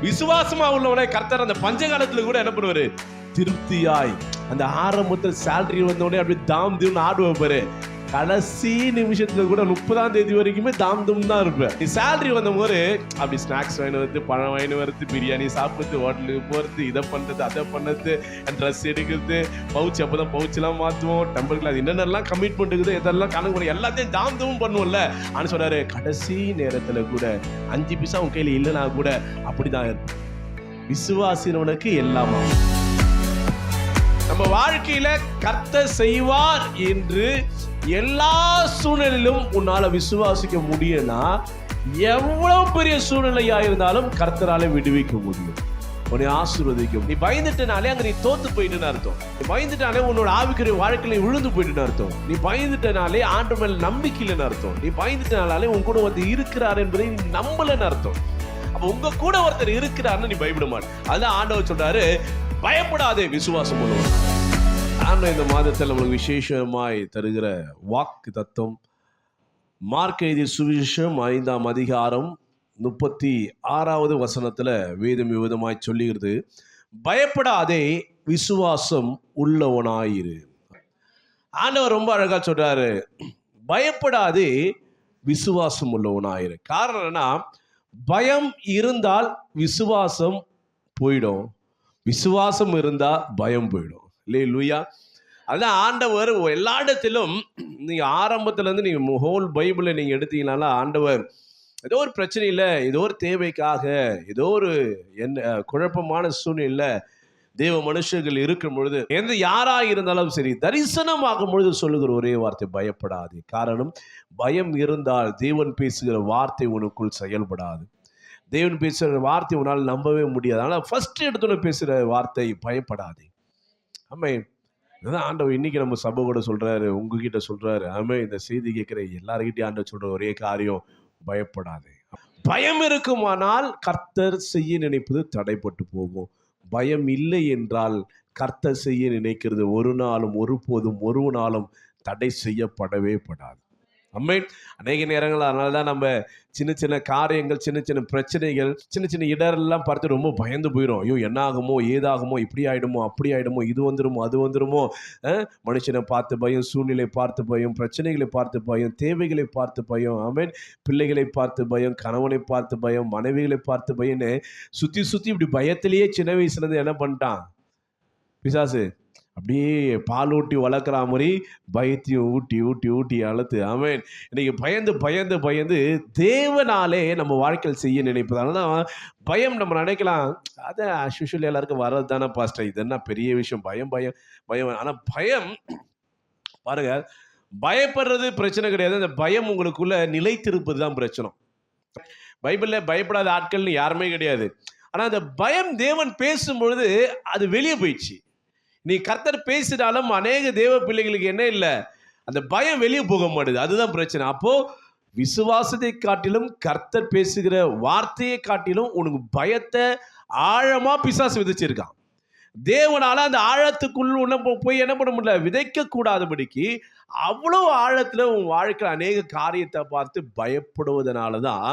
விசுவாசமா உள்ளவனை கர்த்தர் அந்த பஞ்ச காலத்துல கூட என்ன பண்ணுவாரு, திருப்தியாய் அந்த ஆரம்பத்தில் சேலரி வந்தவொடனே அப்படியே தாம் தீம்னு ஆடுவேன் பாரு, கடைசி நிமிஷத்துல கூட 30ஆம் தேதி வரைக்குமே தாம் தூம் தான் இருப்பேன். நீ சேலரி வந்த போது அப்படி ஸ்நாக்ஸ் வாங்கி வருது, பழம் வாங்கி வருது, பிரியாணி சாப்பிடுறது, ஹோட்டலுக்கு போறது, இதை பண்றது அதை பண்ணது, ட்ரெஸ் எடுக்கிறது, பவுச் அப்பதான் பவுச்செல்லாம் மாற்றுவோம், டெம்பருக்கு அது என்னென்னலாம் கமிட்மெண்ட் இருக்குது இதெல்லாம் கணக்கு பண்ணி எல்லாத்தையும் தாம் தூம் பண்ணுவோம்ல. ஆனால் சொல்றாரு கடைசி நேரத்துல கூட 5 பைசா உன் கையில இல்லைனா கூட அப்படிதான் இருக்கும். விசுவாசினவனுக்கு எல்லாமா நம்ம வாழ்க்கையில கர்த்தர் செய்வார் என்று எல்லா சூழ்நிலையிலும் உன்னால விசுவாசிக்க முடியும்னா எவ்வளவு பெரிய சூழ்நிலையா இருந்தாலும் கர்த்தரால விடுவிக்க முடியும், உன்னை ஆசீர்வதிக்கும். நீ பயந்துட்டனாலே அங்க நீ தோத்து போயிட்டுன்னு அர்த்தம். நீ பயந்துட்டாலே உன்னோட ஆவிக்குரிய வாழ்க்கையில விழுந்து போயிட்டுன்னு அர்த்தம். நீ பயந்துட்டனாலே ஆண்டு மேல நம்பிக்கை இல்லைன்னு அர்த்தம். நீ பயந்துட்டனாலே உன் கூட வந்து இருக்கிறார் என்பதை நீ நம்பலன்னு அர்த்தம். அப்ப உங்க கூட ஒருத்தர் இருக்கிறாருன்னு நீ பயப்பட மாட்டே. அதான் ஆண்டவர் சொல்றாரு, பயப்படாதே விசுவாசம் உள்ளவன். ஆண்டவர் இந்த மாதத்தில் நம்மளுக்கு விசேஷமாய் தருகிற வாக்கு தத்துவம் மார்க் எழுதிய சுவிசேஷம் 5ஆம் அதிகாரம் 36வது வசனத்துல வேதம் விதமாய் சொல்லுகிறது, பயப்படாதே விசுவாசம் உள்ளவனாயிரு. ஆண்டவர் ரொம்ப அழகா சொல்றாரு, பயப்படாதே விசுவாசம் உள்ளவனாயிரு. காரணம் என்னன்னா, பயம் இருந்தால் விசுவாசம் போயிடும், விசுவாசம் இருந்தா பயம் போயிடும். அல்லேலூயா. அதான் ஆண்டவர் எல்லா இடத்திலும் நீங்க ஆரம்பத்துல இருந்து நீங்க ஹோல் பைபிளை நீங்க எடுத்தீங்கனால ஆண்டவர் ஏதோ ஒரு பிரச்சனையில, ஏதோ ஒரு தேவைக்காக, ஏதோ ஒரு குழப்பமான சூழ்நிலையில தேவ மனுஷர்கள் இருக்கும் பொழுது எந்த யாரா இருந்தாலும் சரி தரிசனமாகும் பொழுது சொல்லுகிற ஒரே வார்த்தை பயப்படாது. காரணம், பயம் இருந்தால் தேவன் பேசுகிற வார்த்தை உனக்குள் செயல்படாது. தேவன் பேசுகிற வார்த்தை உன்னால் நம்பவே முடியாது. ஆனால் ஃபர்ஸ்ட் எடுத்துன்னு பேசுகிற வார்த்தை பயப்படாது. ஆமே, இதுதான் ஆண்டவர் இன்னைக்கு நம்ம சபை கூட சொல்றாரு, உங்ககிட்ட சொல்றாரு. ஆமே, இந்த செய்தி கேட்கிற எல்லாருக்கிட்டையும் ஆண்டவர் சொல்ற ஒரே காரியம், பயப்படாது. பயம் இருக்குமானால் கர்த்தர் செய்ய நினைப்பது தடைப்பட்டு போகும். பயம் இல்லை என்றால் கர்த்தர் செய்ய நினைக்கிறது ஒரு நாளும் ஒருபோதும் ஒரு நாளும் தடை செய்யப்படவே படாது. அம்மேன். அநேக நேரங்கள் அதனால தான் நம்ம சின்ன சின்ன காரியங்கள், சின்ன சின்ன பிரச்சனைகள், சின்ன சின்ன இடரெல்லாம் பார்த்து ரொம்ப பயந்து போயிடும். ஐயோ என்ன ஆகுமோ, ஏதாகுமோ, இப்படி ஆகிடுமோ, அப்படி ஆகிடுமோ, இது வந்துடுமோ, அது வந்துடுமோ. மனுஷனை பார்த்து பயம், சூழ்நிலை பார்த்து பயம், பிரச்சனைகளை பார்த்து பயம், தேவைகளை பார்த்து பயம், ஆமென், பிள்ளைகளை பார்த்து பயம், கணவனை பார்த்து பயம், மனைவிகளை பார்த்து பயன்னு சுற்றி சுற்றி இப்படி பயத்திலேயே சின்ன வயசுலேருந்து என்ன பண்ணிட்டான் பிசாசு, அப்படியே பால் ஊட்டி வளர்க்குற மாதிரி பயத்தையும் ஊட்டி ஊட்டி ஊட்டி அழுத்து. ஆமென். இன்னைக்கு பயந்து பயந்து பயந்து தேவனாலே நம்ம வாழ்க்கையில் செய்ய நினைப்பது. அதனால தான் பயம் நம்ம நினைக்கலாம், அதான் அஸ்யூஷுவல் எல்லாருக்கும் வர்றது தானே பாஸ்டர், இது என்ன பெரிய விஷயம், பயம் பயம் பயம். ஆனால் பயம் பாருங்க, பயப்படுறது பிரச்சனை கிடையாது, அந்த பயம் உங்களுக்குள்ள நிலைத்திருப்பது தான் பிரச்சனை. பைபிளில் பயப்படாத ஆட்கள்னு யாருமே கிடையாது. ஆனால் அந்த பயம் தேவன் பேசும்பொழுது அது வெளியே போயிடுச்சு. நீ கர்த்தர் பேசினாலும் அநேக தேவ பிள்ளைகளுக்கு என்ன இல்லை, அந்த பயம் வெளியே போக மாட்டேது. அதுதான் பிரச்சனை. அப்போ விசுவாசத்தை காட்டிலும் கர்த்தர் பேசுகிற வார்த்தையை காட்டிலும் உனக்கு பயத்தை ஆழமா பிசாசு விதைச்சிருக்கான். தேவனால அந்த ஆழத்துக்குள்ள போய் என்ன பண்ண முடியல, விதைக்க கூடாதபடிக்கு அவ்வளவு ஆழத்துல உன் வாழ்க்கையில் அநேக காரியத்தை பார்த்து பயப்படுவதனாலதான்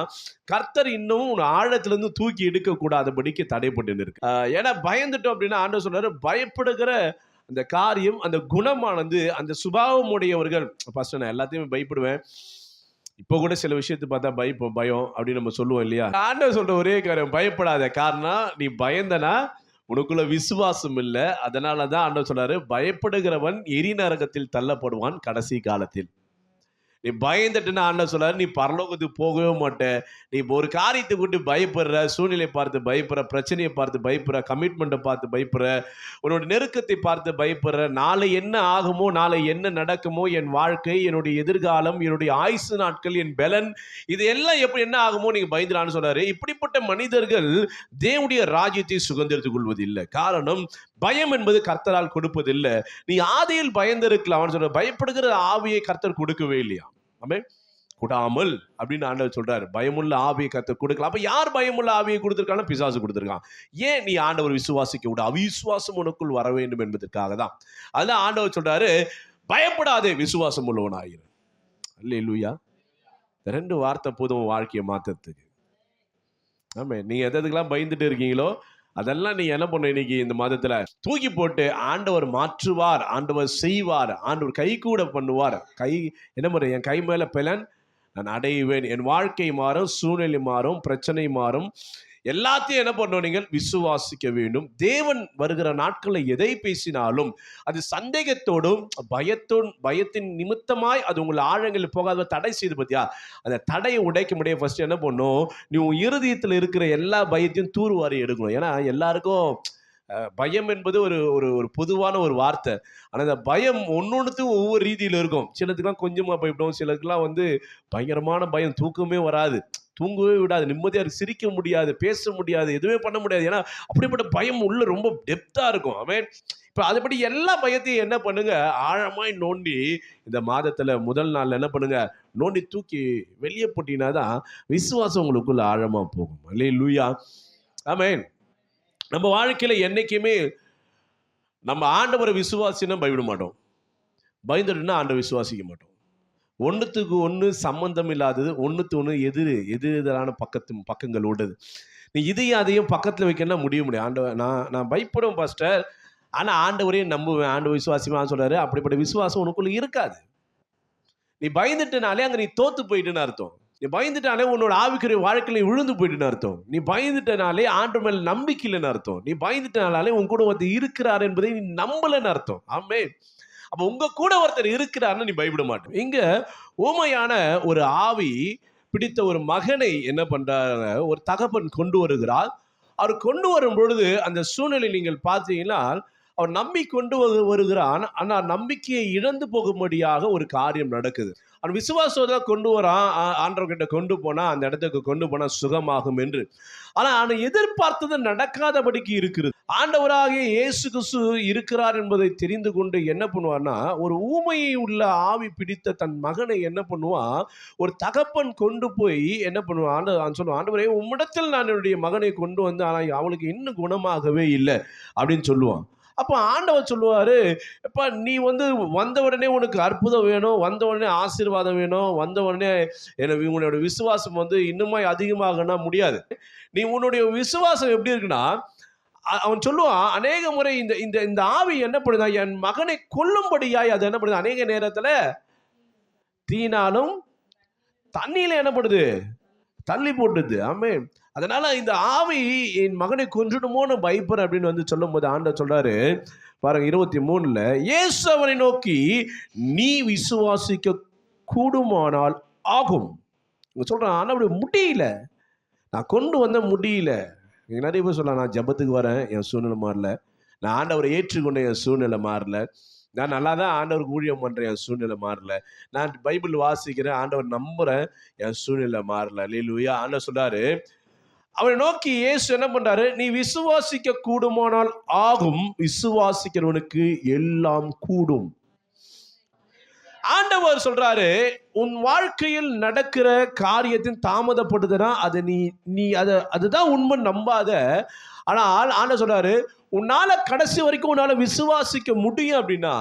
கர்த்தர் இன்னமும் உன் ஆழத்துல இருந்து தூக்கி எடுக்க கூடாதபடிக்கு தடைப்பட்டு இருக்கு. ஏன்னா பயந்துட்டோம் அப்படின்னா ஆண்டவர் சொல்றாரு, பயப்படுகிற அந்த காரியம், அந்த குணமானது, அந்த சுபாவம் உடையவர்கள். ஃபர்ஸ்ட் நான் எல்லாத்தையுமே பயப்படுவேன், இப்போ கூட சில விஷயத்தை பார்த்தா பயம் அப்படின்னு நம்ம சொல்லுவோம் இல்லையா. ஆண்டவர் சொல்ற ஒரே காரியம், பயப்படாத. காரணம், நீ பயந்தனா உனக்குள்ள விசுவாசம் இல்லை. அதனாலதான் ஆண்டவர் சொல்றாரு, பயப்படுகிறவன் எரி நரகத்தில் தள்ளப்படுவான் கடைசி காலத்தில். நீ பயந்துட்டுன்னு ஆண்டவர் சொல்றாரு, நீ பரலோகத்துக்கு போகவே மாட்டே. நீ ஒரு காரியத்தை கூட்டி பயப்படுற, சூழ்நிலை பார்த்து பயப்படுற, பிரச்சனையை பார்த்து பயப்படுற, கமிட்மெண்ட்டை பார்த்து பயப்படுற, உன்னோட நெருக்கத்தை பார்த்து பயப்படுற, நாளை என்ன ஆகுமோ, நாளை என்ன நடக்குமோ, என் வாழ்க்கை, என்னுடைய எதிர்காலம், என்னுடைய ஆயுசு நாட்கள், என் பலன், இது எல்லாம் எப்படி என்ன ஆகுமோ நீங்க பயந்துடான்னு சொல்றாரு. இப்படிப்பட்ட மனிதர்கள் தேவனுடைய ராஜ்யத்தை சுதந்திரத்துக் கொள்வது இல்லை. காரணம், பயம் என்பது கர்த்தரால் கொடுப்பதில்லை. நீ ஆதியில் பயந்திருக்கலாம் சொல்ற, பயப்படுகிற ஆவியை கர்த்தர் கொடுக்கவே இல்லையா. ஆமென். கூடாமல் அப்படின்னு ஆண்டவர் சொல்றாரு, பயமுள்ள ஆவியை கர்த்தர் கொடுக்கலாம். அப்ப யார் பயமுள்ள ஆவியை கொடுத்திருக்காங்க? பிசாசு கொடுத்திருக்கான். ஏன் நீ ஆண்டவர் விசுவாசிக்க விட, அவிசுவாசம் உனக்குள் வர வேண்டும் என்பதற்காக தான். அதான் ஆண்டவர் சொல்றாரு, பயப்படாதே விசுவாசம் உள்ளவனாயிரு. அல்லேலூயா. 2 வார்த்தை போதும் வாழ்க்கையை மாற்றத்துக்கு. ஆமா, நீங்க எதுக்கெல்லாம் பயந்துட்டு இருக்கீங்களோ அதெல்லாம் நீங்க என்ன பண்ணணும், இன்னைக்கு இந்த மாதத்துல தூக்கி போட்டு ஆண்டவர் மாற்றுவார், ஆண்டவர் செய்வார், ஆண்டவர் கை கூட பண்ணுவார். கை என்ன பண்ணுற, என் கை மேல பலன் நான் அடைவேன். என் வாழ்க்கை மாறும், சூழ்நிலை மாறும், பிரச்சனை மாறும். எல்லாத்தையும் என்ன பண்ணணும், நீங்கள் விசுவாசிக்க வேண்டும். தேவன் வருகிற நாட்களில் எதை பேசினாலும் அது சந்தேகத்தோடும் பயத்தின் நிமித்தமாய் அது உங்கள் ஆழங்களில் போகாத தடை செய்து பார்த்தியா, அந்த தடையை உடைக்க முடிய ஃபர்ஸ்ட் என்ன பண்ணும், நீ உன் இருதயத்தில் இருக்கிற எல்லா பயத்தையும் தூர்வாரி எடுக்கணும். ஏன்னா எல்லாருக்கும் பயம் என்பது ஒரு ஒரு ஒரு பொதுவான ஒரு வார்த்தை. ஆனால் அந்த பயம் ஒன்னொன்றுத்துக்கும் ஒவ்வொரு ரீதியில் இருக்கும். சிலதுக்கெல்லாம் கொஞ்சமாக பயப்படும், சிலருக்குலாம் பயங்கரமான பயம், தூக்கமே வராது, தூங்கவே விடாது, நிம்மதியாக சிரிக்க முடியாது, பேச முடியாது, எதுவுமே பண்ண முடியாது. ஏன்னா அப்படிப்பட்ட பயம் உள்ள ரொம்ப டெப்த்தாக இருக்கும். அவன் இப்போ அதுபடி எல்லா பயத்தையும் என்ன பண்ணுங்க, ஆழமாய் நோண்டி இந்த மாதத்தில் முதல் நாள் என்ன பண்ணுங்க, நோண்டி தூக்கி வெளியே போட்டினா தான் விசுவாசம் உங்களுக்குள்ள ஆழமாக போகும். அல்லேலூயா, ஆமென். நம்ம வாழ்க்கையில் என்னைக்குமே நம்ம ஆண்டவரை விசுவாசினா பயப்பட மாட்டோம், பயந்துட்டுனா ஆண்டவரை விசுவாசிக்க மாட்டோம். ஒன்றுத்துக்கு ஒன்று சம்பந்தம் இல்லாதது, ஒன்றுத்து ஒன்று எதிரான பக்கங்கள் ஓடுது. நீ இதையும் அதையும் பக்கத்தில் வைக்கணும்னா முடியாது. ஆண்டவர் நான் பயப்படுவேன் பாஸ்டர், ஆனால் ஆண்டவரையும் நம்புவேன், ஆண்டவர் விசுவாசிமான்னு சொல்றாரு. அப்படிப்பட்ட விசுவாசம் உனக்குள்ள இருக்காது. நீ பயந்துட்டனாலே அங்கே நீ தோத்து போயிட்டுன்னு அர்த்தம். நீ பயந்துட்டாலே உன்னோட ஆவிக்குரிய வாழ்க்கையில விழுந்து போயிட்டுன்னு அர்த்தம். நீ பயந்துட்டனாலே ஆண்டு மேல் நம்பிக்கை இல்லைன்னு அர்த்தம். நீ பயந்துட்டனாலே உன் கூட ஒருத்தர் இருக்கிறார் என்பதை நீ நம்பலன்னு அர்த்தம். ஆமென். அப்ப உங்க கூட ஒருத்தர் இருக்கிறாருன்னு நீ பயப்பட மாட்டேன். இங்க ஊமையான ஒரு ஆவி பிடித்த ஒரு மகனை என்ன பண்றாங்க, ஒரு தகப்பன் கொண்டு வருகிறார். அவர் கொண்டு வரும் பொழுது அந்த சூழ்நிலை நீங்கள் பார்த்தீங்கன்னா, அவர் நம்பி கொண்டு வருகிறான். ஆனால் நம்பிக்கையை இழந்து போகும்படியாக ஒரு காரியம் நடக்குது. அவன் விசுவாசத்தை கொண்டு வரான், ஆண்டவர்கிட்ட கொண்டு போனா அந்த இடத்துக்கு கொண்டு போனா சுகமாகும் என்று. ஆனா அவன் எதிர்பார்த்தது நடக்காதபடிக்கு இருக்கிறது. ஆண்டவராகிய இயேசு கிறிஸ்து இருக்கிறார் என்பதை தெரிந்து கொண்டு என்ன பண்ணுவார்னா, ஒரு ஊமையை உள்ள ஆவி பிடித்த தன் மகனை என்ன பண்ணுவான், ஒரு தகப்பன் கொண்டு போய் என்ன பண்ணுவான், சொல்லுவான், ஆண்டவரே உம்மிடத்தில் நான் என்னுடைய மகனை கொண்டு வந்து, ஆனால் அவளுக்கு இன்னும் குணமாகவே இல்லை அப்படின்னு சொல்லுவான். அப்போ ஆண்டவர் சொல்லுவாரு, எப்ப நீ வந்த உடனே உனக்கு அற்புதம் வேணும், வந்த உடனே ஆசீர்வாதம் வேணும், வந்த உடனே உன்னோட விசுவாசம் இன்னுமே அதிகமாகனா முடியாது. நீ உன்னுடைய விசுவாசம் எப்படி இருக்குன்னா, அவன் சொல்லுவான், அநேக முறை இந்த ஆவி என்ன பண்ணுதா, என் மகனை கொல்லும்படியாய் அது என்ன பண்ணுது, அநேக நேரத்துல தீனாலும் தண்ணியில என்ன பண்ணுது, தள்ளி போட்டுது. ஆமென். அதனால இந்த ஆவி என் மகனை கொன்றுடுமோன்னு பயப்படுற அப்படின்னு சொல்லும் போது ஆண்டவர் சொல்றாரு பாருங்க, 23ல, இயேசு அவனை நோக்கி, நீ விசுவாசிக்க கூடுமானால் ஆகும். சொல்றான், ஆனா அப்படி முடியல, நான் கொண்டு வந்த முடியல. நீங்க நிறைய பேர் சொல்லலாம், நான் ஜபத்துக்கு வரேன், என் சூழ்நிலை மாறல, நான் ஆண்டவரை ஏற்றுக்கொண்ட என் சூழ்நிலை மாறல, நான் நல்லா தான் ஆண்டவருக்கு ஊழியம் பண்றேன், என் சூழ்நிலை மாறல, நான் பைபிள் வாசிக்கிறேன், ஆண்டவர் நம்புறேன், என் சூழ்நிலை மாறல. அல்லேலூயா. ஆண்டவர் சொல்றாரு, அவனை நோக்கி இயேசு என்ன பண்றாரு, நீ விசுவாசிக்க கூடுமானால் ஆகும், விசுவாசிக்கிறவனுக்கு எல்லாம் கூடும். ஆண்டவர் சொல்றாரு, உன் வாழ்க்கையில் நடக்கிற காரியத்தின் தாமதப்படுதுன்னா அது நீ அதுதான் உண்மை நம்பாத. ஆனால் ஆண்டவர் சொல்றாரு, உன்னால கடைசி வரைக்கும் உன்னால விசுவாசிக்க முடியும் அப்படின்னா,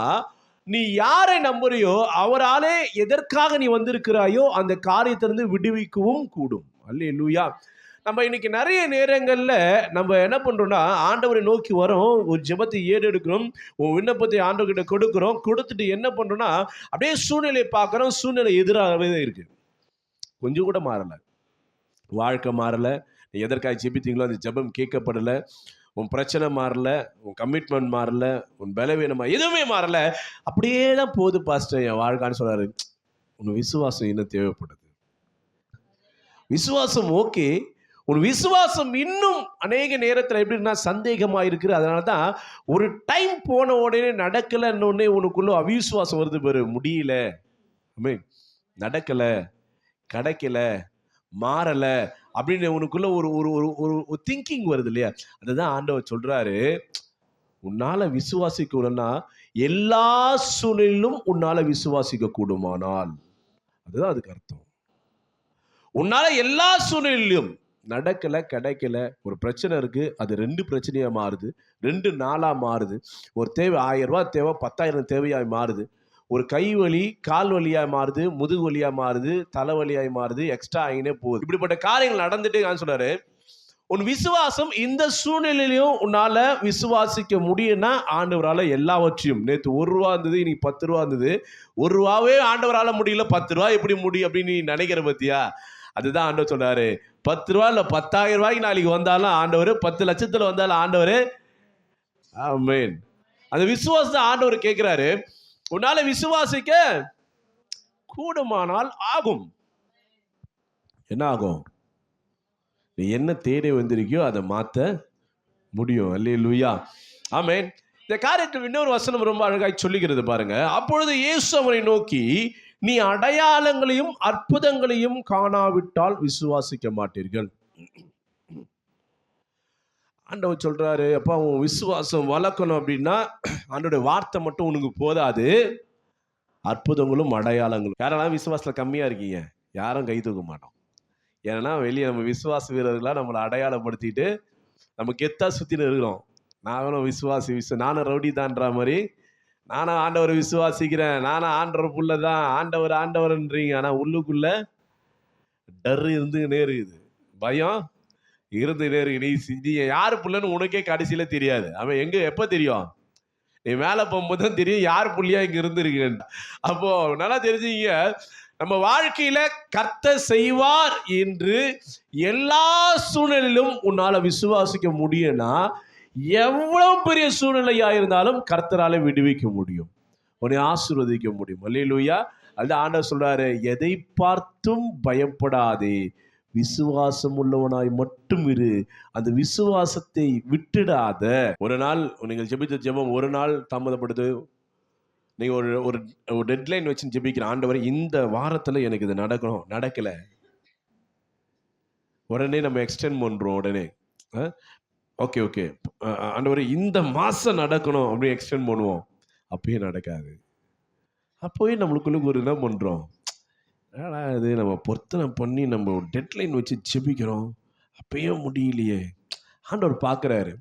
நீ யாரை நம்புறியோ அவராலே எதற்காக நீ வந்திருக்கிறாயோ அந்த காரியத்திலிருந்து விடுவிக்கவும் கூடும். அல்லேலூயா. நம்ம இன்னைக்கு நிறைய நேரங்கள்ல நம்ம என்ன பண்றோம்னா, ஆண்டவரை நோக்கி வரோம், ஒரு ஜெபத்தை ஏறெடுக்கிறோம், ஒரு விண்ணப்பத்தை ஆண்டவர்கிட்ட கொடுக்கிறோம், கொடுத்துட்டு என்ன பண்றோம்னா அப்படியே சூழ்நிலையை பார்க்குறோம், சூழ்நிலை எதிராகவே இருக்கு, கொஞ்சம் கூட மாறல, வாழ்க்கை மாறல, எதற்காக ஜெபித்தீங்களோ அந்த ஜெபம் கேட்கப்படல, உன் பிரச்சனை மாறல, உன் கமிட்மெண்ட் மாறல, உன் பலவீனமா எதுவுமே மாறல, அப்படியே தான் போகுது பாஸ்டர் என் வாழ்க்கைன்னு சொல்றாரு. உன் விசுவாசம் இன்னும் தேவைப்படுது. விசுவாசம் ஓகே, ஒரு விசுவாசம் இன்னும் அநேக நேரத்தில் எப்படின்னா சந்தேகமாக இருக்குது. அதனால தான் ஒரு டைம் போன உடனே நடக்கலைன்னு உனக்குள்ள அவிசுவாசம் வருது பாரு, முடியல, நடக்கலை, கிடைக்கல, மாறலை அப்படின்னு உனக்குள்ள ஒரு ஒரு ஒரு ஒரு திங்கிங் வருது இல்லையா. அதுதான் ஆண்டவர் சொல்றாரு, உன்னால விசுவாசிக்கணும்னா எல்லா சூழ்நிலையிலும் உன்னால விசுவாசிக்க கூடுமானால், அதுதான் அதுக்கு அர்த்தம். உன்னால எல்லா சூழ்நிலையிலும் நடக்கல, கிடைக்கல, ஒரு பிரச்சனை இருக்கு, அது 2 பிரச்சனையா மாறுது, 2 நாளா மாறுது, ஒரு தேவை 1000 ரூபாய் தேவை 10,000 தேவையாய் மாறுது, ஒரு கை வலி கால் வலியாய் மாறுது, முதுகு வலியா மாறுது, தலைவலியாய் மாறுது, எக்ஸ்ட்ரா ஆகினே போகுது. இப்படிப்பட்ட காரியங்கள் நடந்துட்டு சொல்றாரு, உன் விசுவாசம் இந்த சூழ்நிலையிலையும் உன்னால விசுவாசிக்க முடியும்னா ஆண்டவரால் எல்லாவற்றையும். நேற்று 1 ரூபா இருந்தது, இன்னைக்கு 10 ரூபா இருந்தது. 1 ரூபாவே ஆண்டவரால் முடியல, 10 ரூபா எப்படி முடியும் அப்படின்னு நீ நினைக்கிற பத்தியா? அதுதான் ஆண்டவர் சொல்றாரு, 10 ரூபா இல்லை 10,000 ரூபாய்க்கு நாளைக்கு வந்தாலும் ஆண்டவர், 10 லட்சத்துல வந்தாலும் ஆண்டவர். ஆமென். அந்த விசுவாசத்தை ஆண்டவர் கேட்கிறாரு. உன்னால விசுவாசிக்க கூடுமானால் ஆகும். என்ன ஆகும்? நீ என்ன தேடி வந்திருக்கியோ அதை மாற்ற முடியும். அல்லேலூயா, ஆமென். இந்த காரியத்தில் இன்னொரு வசனம் ரொம்ப அழகாய் சொல்லுகிறது பாருங்க. அப்பொழுது இயேசு அவரை நோக்கி, நீ அடையாளங்களையும் அற்புதங்களையும் காணாவிட்டால் விசுவாசிக்க மாட்டீர்கள். ஆண்டவர் சொல்றாரு, அப்பா உன் விசுவாசம் வளர்க்கணும் அப்படின்னா ஆண்டோட வார்த்தை மட்டும் உனக்கு போதாது, அற்புதங்களும் அடையாளங்களும். யாரெல்லாம் விசுவாசத்தில் கம்மியா இருக்கீங்க? யாரும் கை தூக்க மாட்டோம். ஏன்னா வெளியே நம்ம விசுவாச வீரர்களாக நம்மளை அடையாளப்படுத்திட்டு நம்ம கெத்தா சுற்றின்னு இருக்கிறோம். நானும் நானும் ரவுடி தான்ற மாதிரி, நானும் ஆண்டவரை விசுவாசிக்கிறேன், நானும் ஆண்டவர் புள்ள தான், ஆண்டவர்ன்றீங்க. ஆனால் உள்ளுக்குள்ள டர் இருந்துக்கினே இருக்குது, பயம் இருந்துக்கினே இருக்கு. நீ யார் புள்ளன்னு உனக்கே கடைசியில் தெரியாது. அவன் எங்கே எப்போ தெரியும்? நீ மேலே போகும்போது தான் தெரியும் யார் புள்ளியா இங்கே இருந்துருக்குன்னு. அப்போ நல்லா தெரிஞ்சுங்க, நம்ம வாழ்க்கையில கர்த்தர் செய்வார் என்று எல்லா சூழ்நிலையிலும் உன்னால விசுவாசிக்க முடியும்னா, எவ்வளவு பெரிய சூழ்நிலையா இருந்தாலும் கர்த்தரால விடுவிக்க முடியும், உன்னை ஆசீர்வதிக்க முடியும். அல்லேலூயா. அதுதான் ஆண்டவர் சொல்றாரு, எதை பார்த்தும் பயப்படாதே, விசுவாசம் உள்ளவனாய் மட்டும் இரு, அந்த விசுவாசத்தை விட்டுடாத. ஒரு நாள் நீங்கள் ஜெபித்த ஜெபம் ஒரு நாள் தாமதப்படுது. நீங்கள் ஒரு டெட்லைன் வச்சு ஜெபிக்கிற, ஆண்டவரே இந்த வாரத்தில் எனக்கு இது நடக்கணும், நடக்கலை, உடனே நம்ம எக்ஸ்டெண்ட் பண்ணுறோம். உடனே ஓகே ஆண்டவரே இந்த மாதம் நடக்கணும் அப்படின்னு எக்ஸ்டெண்ட் பண்ணுவோம். அப்பயே நடக்காது. அப்போயே நம்மளுக்குள்ள ஒரு என்ன பண்ணுறோம், இது நம்ம பொருத்தனை பண்ணி நம்ம ஒரு டெட்லைன் வச்சு ஜெபிக்கிறோம், அப்பயும் முடியலையே. ஆண்டவர் பார்க்குறாரு,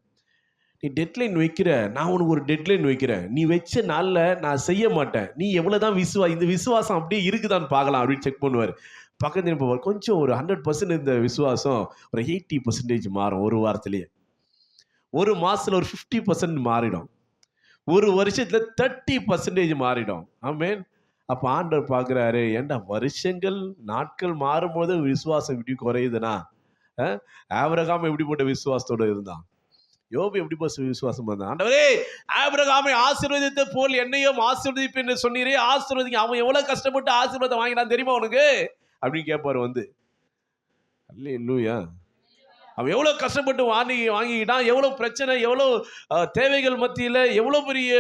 நீ டெட்லைன் வைக்கிற, நான் உனக்கு ஒரு டெட்லைன் வைக்கிறேன், நீ வச்ச நாளில் நான் செய்ய மாட்டேன், நீ எவ்வளோதான் இந்த விசுவாசம் அப்படியே இருக்குதான்னு பார்க்கலாம் அப்படின்னு செக் பண்ணுவார். பக்கத்தில் போவார், கொஞ்சம் ஒரு 100% இந்த விசுவாசம் ஒரு 80% மாறும் ஒரு வாரத்திலேயே. ஒரு மாதத்தில் ஒரு 50% மாறிடும், ஒரு வருஷத்தில் 30% மாறிடும். ஆமென். அப்போ ஆண்டவர் பார்க்குறாரு, ஏண்டா வருஷங்கள் நாட்கள் மாறும்போது விசுவாசம் இப்படி குறையுதுன்னா, ஆபிரகாம் எப்படிப்பட்ட விசுவாசத்தோடு இருந்தான், யோபு எப்படி விசுவாசம் பண்ணான். ஆண்டவரே ஆபிரகாமை ஆசீர்வதித்த போல் என்னையும் ஆசீர்வதிப்பேன் என்று சொன்னீரே, ஆசீர்வதிங்க. அவன் எவ்வளவு கஷ்டப்பட்டு ஆசீர்வாதம் வாங்கினான் தெரியுமா உனக்கு அப்படின்னு கேட்பாரு வந்து. அல்லேலூயா. அவன் எவ்வளவு கஷ்டப்பட்டு வாங்கிக்கிட்டான், எவ்வளவு பிரச்சனை, எவ்வளவு தேவைகள் மத்தியில், எவ்வளவு பெரிய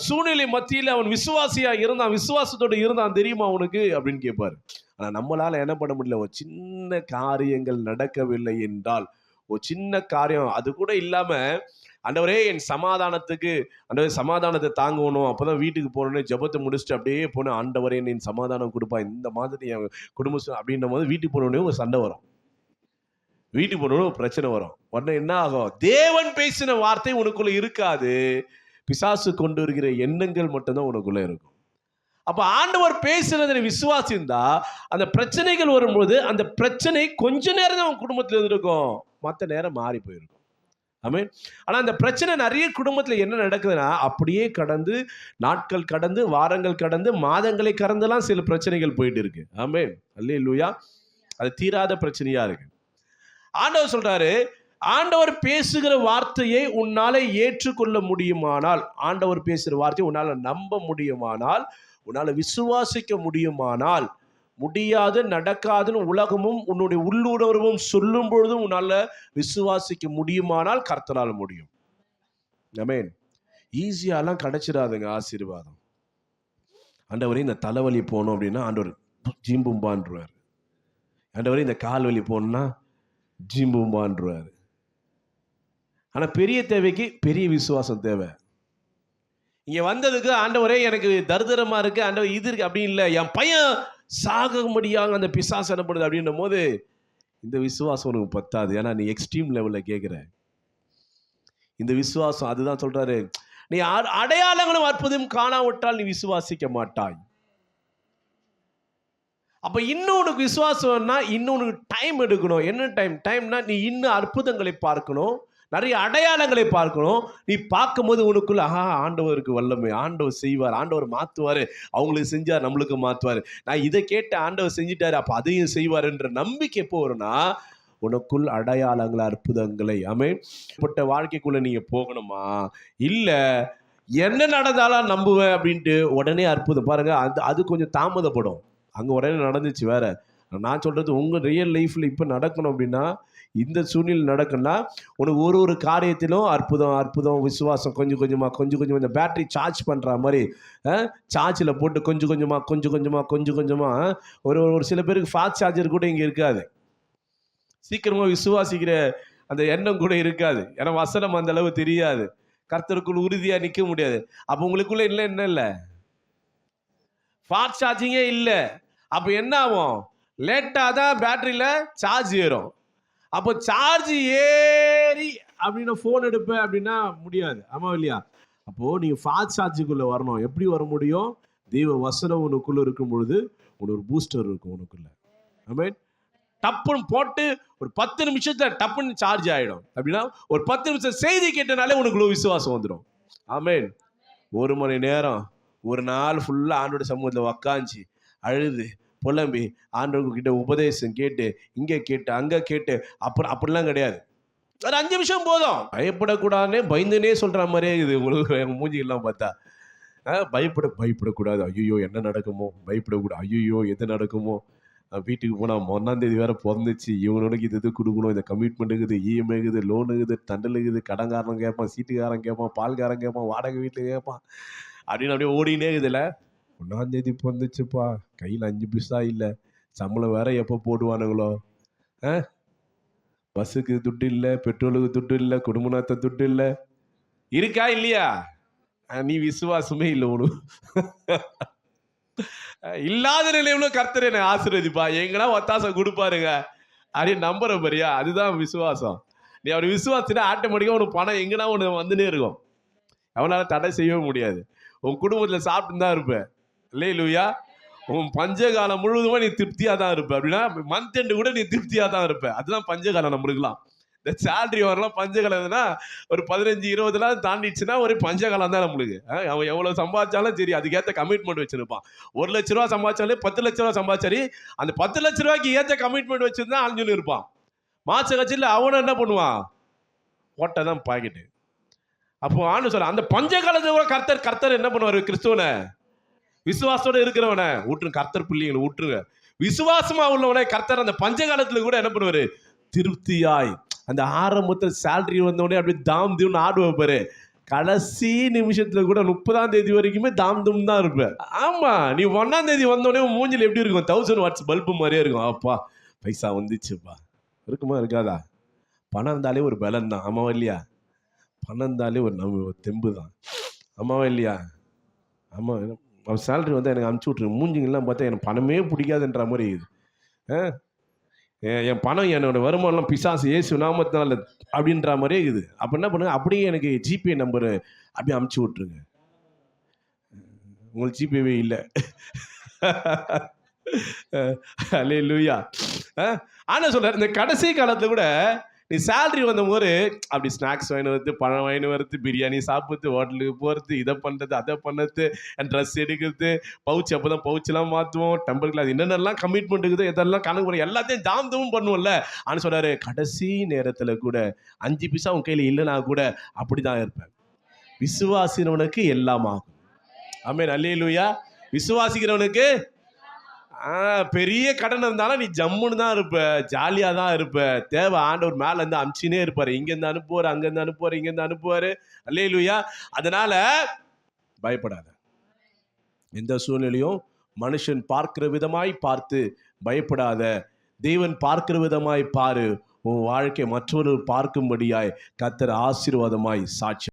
சூழ்நிலை மத்தியில் அவன் விசுவாசியா இருந்தான், விசுவாசத்தோடு இருந்தான் தெரியுமா உனக்கு அப்படின்னு கேட்பாரு. ஆனா நம்மளால என்ன பண்ண முடியல, ஒரு சின்ன காரியங்கள் நடக்கவில்லை என்றால், ஒரு சின்ன காரியம் அது கூட இல்லாம, ஆண்டவரே என் சமாதானத்துக்கு, ஆண்டவரே சமாதானத்தை தாங்கணும், அப்பதான் வீட்டுக்கு போனோன்னு ஜெபத்தை முடிச்சுட்டு அப்படியே போனேன், ஆண்டவரே என் சமாதானம் கொடுப்பா, இந்த மாதிரி என் குடும்பம் அப்படின்ற போது வீட்டுக்கு போனோடனே ஒரு சண்டை வரும், வீட்டுக்கு போனோடனே ஒரு பிரச்சனை வரும். உடனே என்ன ஆகும், தேவன் பேசின வார்த்தை உனக்குள்ள இருக்காது, பிசாசு கொண்டு வருகிற எண்ணங்கள் மட்டும்தான் உனக்குள்ள இருக்கும். அப்ப ஆண்டவர் பேசுறதை விசுவாசிந்தா, அந்த பிரச்சனைகள் வரும்போது அந்த பிரச்சனை கொஞ்ச நேரம் தான் உன் குடும்பத்தில் இருக்கும், மற்ற நேரம் மாறி போயிருக்கும். ஆமென். ஆனா அந்த பிரச்சனை நிறைய குடும்பத்துல என்ன நடக்குதுன்னா, அப்படியே கடந்து நாட்கள் கடந்து வாரங்கள் கடந்து மாதங்களை கடந்தெல்லாம் சில பிரச்சனைகள் போயிட்டு இருக்கு. ஆமென். அல்லேலூயா. அது தீராத பிரச்சனையா இருக்கு. ஆண்டவர் சொல்றாரு, ஆண்டவர் பேசுகிற வார்த்தையை உன்னால ஏற்றுக்கொள்ள முடியுமானால், ஆண்டவர் பேசுகிற வார்த்தையை உன்னால நம்ப முடியுமானால், உன்னால விசுவாசிக்க முடியுமானால், முடியாது நடக்காதுன்னு உலகமும் உன்னுடைய உள்ளுணர்வும் சொல்லும் பொழுதும் உன்னால விசுவாசிக்க முடியுமானால் கர்த்தரால் முடியும். ஆமென். ஈஸியாலாம் கிடைச்சிடாதுங்க ஆசீர்வாதம். ஆண்டவரே இந்த தலைவலி போகணும் அப்படின்னா ஆண்டவர் ஜிம்பும்பான்றார். ஆண்டவரே இந்த கால் வலி போகணும்னா ஜிம்பும்பான்றார். ஆனா பெரிய தேவைக்கு பெரிய விசுவாசம் தேவை. இங்க வந்ததுக்கு ஆண்டவரே எனக்கு தரித்திரமா இருக்கு, ஆண்டவர் இது இருக்கு அப்படி இல்லை, என் பையன் சாகும்படியாக அந்த பிசாசு எனப்படுது அப்படின்னும் போது இந்த விசுவாசம் உனக்கு பத்தாது. ஏன்னா நீ எக்ஸ்ட்ரீம் லெவலில் கேட்குற இந்த விசுவாசம். அதுதான் சொல்றாரு, நீ அடையாளங்களும் அற்புதம் காணாவிட்டால் நீ விசுவாசிக்க மாட்டாய். அப்ப இன்னும் உனக்கு விசுவாசம்னா இன்னும் உனக்கு டைம் எடுக்கணும். என்ன டைம்னா நீ இன்னும் அற்புதங்களை பார்க்கணும், நிறைய அடையாளங்களை பார்க்கணும். நீ பார்க்கும்போது உனக்குள்ள ஆண்டவருக்கு வல்லமை, ஆண்டவர் செய்வார், ஆண்டவர் மாத்துவாரு, அவங்களுக்கு செஞ்சார் நம்மளுக்கு மாத்துவாரு, நான் இதை கேட்டு ஆண்டவர் செஞ்சிட்டாரு அப்ப அதையும் செய்வார் என்ற நம்பிக்கை எப்போ வரும்னா உனக்குள் அடையாளங்கள் அற்புதங்களை பட்ட வாழ்க்கைக்குள்ள நீங்க போகணுமா? இல்ல என்ன நடந்தாலும் நம்புவேன் அப்படின்ட்டு உடனே அற்புதம் பாருங்க, அது கொஞ்சம் தாமதப்படும். அங்கே உடனே நடந்துச்சு வேற. நான் சொல்கிறது உங்கள் ரியல் லைஃப்பில் இப்போ நடக்கணும் அப்படின்னா, இந்த சூழ்நிலை நடக்குன்னா உனக்கு ஒரு காரியத்திலும் அற்புதம் விசுவாசம் கொஞ்சம் கொஞ்சமாக இந்த பேட்டரி சார்ஜ் பண்ணுற மாதிரி சார்ஜில் போட்டு கொஞ்சம் கொஞ்சமாக ஒரு சில பேருக்கு ஃபாஸ்ட் சார்ஜர் கூட இங்கே இருக்காது. சீக்கிரமாக விசுவாசிக்கிற அந்த எண்ணம் கூட இருக்காது. ஏன்னா வசனம் அந்த அளவு தெரியாது. கர்த்தருக்குள் உறுதியாக நிற்க முடியாது. அப்போ உங்களுக்குள்ள என்ன இல்லை, ஃபாஸ்ட் சார்ஜிங்கே இல்லை. அப்போ என்ன ஆகும், லேட்டாக தான் பேட்டரியில் சார்ஜ் ஏறும். அப்போ சார்ஜ் ஏறி அப்படின்னு ஃபோன் எடுப்பேன் அப்படின்னா முடியாது. ஆமாம் இல்லையா? அப்போது நீங்கள் ஃபாஸ்ட் சார்ஜுக்குள்ளே வரணும். எப்படி வர முடியும்? தெய்வ வசனம் உனக்குள்ளே இருக்கும் பொழுது உனக்கு ஒரு பூஸ்டர் இருக்கும் உனக்குள்ளே. ஆமென். டப்புன்னு போட்டு ஒரு 10 நிமிஷத்தில் டப்புன்னு சார்ஜ் ஆகிடும். அப்படின்னா ஒரு 10 நிமிஷம் செய்தி கேட்டனாலே உனக்குள்ள விசுவாசம் வந்துடும். ஆமென். 1 மணி நேரம் ஒரு நாள் ஃபுல்லாக ஆண்டோட சமூகத்தில் உக்காஞ்சி அழுது புலம்பி ஆண்டவர்கிட்ட உபதேசம் கேட்டு இங்கே கேட்டு அங்கே கேட்டு அப்படிலாம் கிடையாது. ஒரு 5 நிமிஷம் போதும். பயப்படக்கூடாதுன்னே பயந்துனே சொல்கிற மாதிரியே இது உங்களுக்கு எங்கள் மூஞ்சிகள்லாம் பார்த்தா. பயப்படக்கூடாது, ஐயோ என்ன நடக்குமோ, பயப்படக்கூடாது, ஐயோ எது நடக்குமோ, வீட்டுக்கு போனால் 1ஆம் தேதி வேறு பிறந்துச்சு, இவனுக்கு இது கொடுக்கணும், இந்த கமிட்மெண்ட் இருக்குது, இஎம்ஐ இருக்குது, லோனு இருக்குது, தண்டல் இருக்குது, கடன்காரன் கேட்பான், சீட்டுக்காரன் கேட்பான், பால்காரன் கேட்பான், வாடகை வீட்டில் கேட்பான் அப்படின்னு அப்படியே ஓடினே இருக்குதுல்ல. 1ஆம் தேதி பிறந்துச்சுப்பா, கையில் 5 பைசா இல்லை, சம்பளம் வேற எப்போ போடுவானுங்களோ, பஸ்ஸுக்கு துட்டு இல்லை, பெட்ரோலுக்கு துட்டு இல்லை, குடும்ப நாத்த துட்டு இல்லை, இருக்கா இல்லையா? நீ விசுவாசமே இல்லை உனக்கு. இல்லாத நிலையில கர்த்தர் என்னை ஆசீர்வதிப்பா, எங்கன்னா ஒத்தாசம் கொடுப்பாருங்க அப்படின்னு நம்புற பாரியா, அதுதான் விசுவாசம். நீ அவர் விசுவாசினா ஆட்டோமேட்டிக்காக உனக்கு பணம் எங்கன்னா ஒன்று வந்துனே இருக்கும். அவனால தடை செய்யவே முடியாது. உன் குடும்பத்தில் சாப்பிட்டு தான் இருப்ப, அல்லேலூயா. உன் பஞ்சகாலம் முழுவதுமா நீ திருப்தியாக தான் இருப்ப. அப்படின்னா மந்த் எண்டு கூட நீ திருப்தியாக தான் இருப்ப. அதுதான் பஞ்சகாலம் நம்மளுக்குலாம். இந்த சேலரி வரலாம் பஞ்சகாலம்னா ஒரு 15-20 தாண்டிடுச்சுன்னா ஒரு பஞ்சகாலம் தான் நம்மளுக்கு. அவன் எவ்வளோ சம்பாதிச்சாலும் சரி அதுக்கேற்ற கமிட்மெண்ட் வச்சிருப்பான். 1 லட்ச ரூபா சம்பாதிச்சாலே 10 லட்ச ரூபா சம்பாதிச்சாரி அந்த 10 லட்ச ரூபாய்க்கு ஏற்ற கமிட்மெண்ட் வச்சிருந்தா அழிஞ்சுன்னு இருப்பான். மாச கட்சியில் அவனை என்ன பண்ணுவான், ஓட்ட தான் பாக்கெட்டு. அப்போ ஆண்டு சொல்ல அந்த பஞ்சகாலத்தை கூட கர்த்தர் என்ன பண்ணுவார், கிறிஸ்துவனை விசுவாசத்தோட இருக்கிறவனை ஊற்றுங்க, கர்த்தர் பிள்ளைங்களை ஊற்றுங்க. விசுவாசமா உள்ளவனை கர்த்தர் அந்த பஞ்சகாலத்துல கூட என்ன பண்ணுவாரு, திருப்தியாய் அந்த ஆரம்பத்தில் சேலரி வந்தோடனே அப்படியே தாம் தூம்னு ஆடு வைப்பாரு. கடைசி நிமிஷத்துல கூட 30ஆம் தேதி வரைக்குமே தாம் தூம் தான் இருப்பேன். ஆமா, நீ 1ஆம் தேதி வந்தோடனே மூஞ்சில் எப்படி இருக்கும், 1000 வாட்ஸ் பல்பு மாதிரியே இருக்கும். அப்பா பைசா வந்துச்சுப்பா, இருக்குமா இருக்காதா? பணம் இருந்தாலே ஒரு பலன் தான், ஆமாவா இல்லையா? பணம் இருந்தாலே ஒரு நம்ம தெம்பு தான், ஆமாவா இல்லையா? ஆமா, அவன் சேலரி வந்து எனக்கு அனுப்பிச்சி விட்ரு, மூஞ்சிங்கெல்லாம் பார்த்தா எனக்கு பணமே பிடிக்காதுன்ற மாதிரி இருக்குது. என் பணம் என்னோட வருமானம் பிசாசு ஏசு நாமத்தினால அப்படின்ற மாதிரியே இருக்குது. அப்போ என்ன பண்ணுங்க, அப்படியே எனக்கு ஜிபே நம்பர் அப்படியே அனுப்பிச்சி விட்ருங்க. உங்களுக்கு ஜிபேவே இல்லை, அல்லேலூயா. ஆனால் சொல்கிறார், இந்த கடைசி காலத்தில் கூட நீ சேலரி வந்தபோது அப்படி ஸ்நாக்ஸ் வாங்கி வருது, பழம் வாங்கி வருது, பிரியாணி சாப்பிடுறது, ஹோட்டலுக்கு போகிறது, இதை பண்ணுறது அதை பண்ணுறது, ட்ரெஸ் எடுக்கிறது, பவுச் அப்போ தான் பவுச்செலாம் மாற்றுவோம், டெம்பிள் கிளாஸ் என்னென்னலாம் கமிட்மெண்ட் இருக்குது, இதெல்லாம் கணக்கு பண்ணி எல்லாத்தையும் தாம் தூம் பண்ணுவோம்ல. ஆனால் சொல்கிறாரு, கடைசி நேரத்தில் கூட 5 பைசா உன் கையில் இல்லைனா கூட அப்படி தான் இருப்பேன். விசுவாசிக்கிறவனுக்கு எல்லாம் ஆகும். ஆமென், அல்லேலூயா. விசுவாசிக்கிறவனுக்கு பெரிய கடன் இருந்தாலும் நீ ஜம்முன்னு தான் இருப்ப, ஜாலியாக தான் இருப்ப. தேவை ஆண்டவர் மேலேருந்து அனுப்பிச்சினே இருப்பார், இங்கேருந்து அனுப்புவார், அங்கேருந்து அனுப்புவார், இங்கேருந்து அனுப்புவார். அல்லேலூயா. அதனால பயப்படாத. எந்த சூழ்நிலையும் மனுஷன் பார்க்கிற விதமாய் பார்த்து பயப்படாத. தேவன் பார்க்கிற விதமாய் பாரு. உன் வாழ்க்கை மற்றவர்கள் பார்க்கும்படியாய் கர்த்தர் ஆசீர்வாதமாய் சாட்சி